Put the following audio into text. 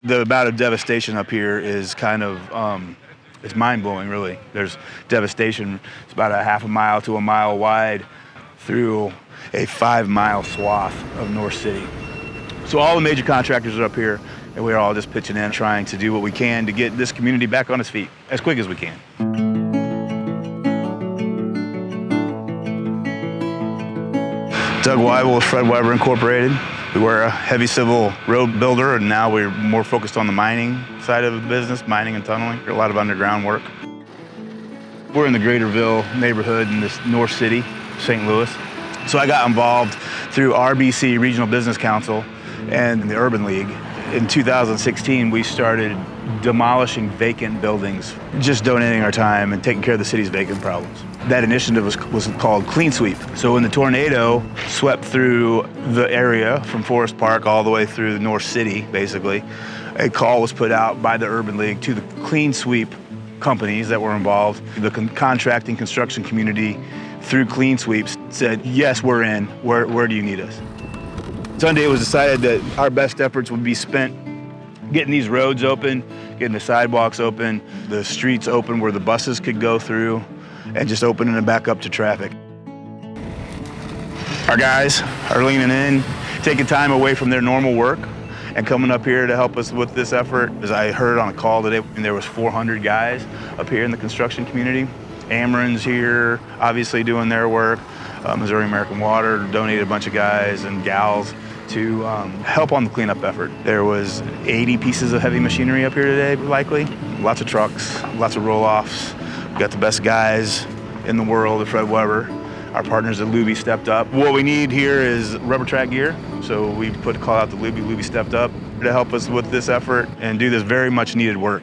The amount of devastation up here is kind of, it's mind-blowing, really. There's devastation. It's about a half a mile to a mile wide through a 5-mile swath of North City. So all the major contractors are up here, and we're all just pitching in, trying to do what we can to get this community back on its feet as quick as we can. Doug Weible with Weible Incorporated. We were a heavy civil road builder, and now we're more focused on the mining side of the business, mining and tunneling. A lot of underground work. We're in the greater Ville neighborhood in this North City, St. Louis. So I got involved through RBC, Regional Business Council, and the Urban League. In 2016, we started demolishing vacant buildings, just donating our time and taking care of the city's vacant problems. That initiative was called Clean Sweep. So when the tornado swept through the area from Forest Park all the way through the North City, basically, a call was put out by the Urban League to the Clean Sweep companies that were involved. The contracting construction community through Clean Sweeps said, yes, we're in, where do you need us? Sunday it was decided that our best efforts would be spent getting these roads open, getting the sidewalks open, the streets open where the buses could go through, and just opening it back up to traffic. Our guys are leaning in, taking time away from their normal work and coming up here to help us with this effort. As I heard on a call today, there was 400 guys up here in the construction community. Ameren's here, obviously doing their work. Missouri American Water donated a bunch of guys and gals to help on the cleanup effort. There was 80 pieces of heavy machinery up here today, likely. Lots of trucks, lots of roll-offs. We got the best guys in the world at Weible. Our partners at Luby stepped up. What we need here is rubber track gear. So we put a call out to Luby. Luby stepped up to help us with this effort and do this very much needed work.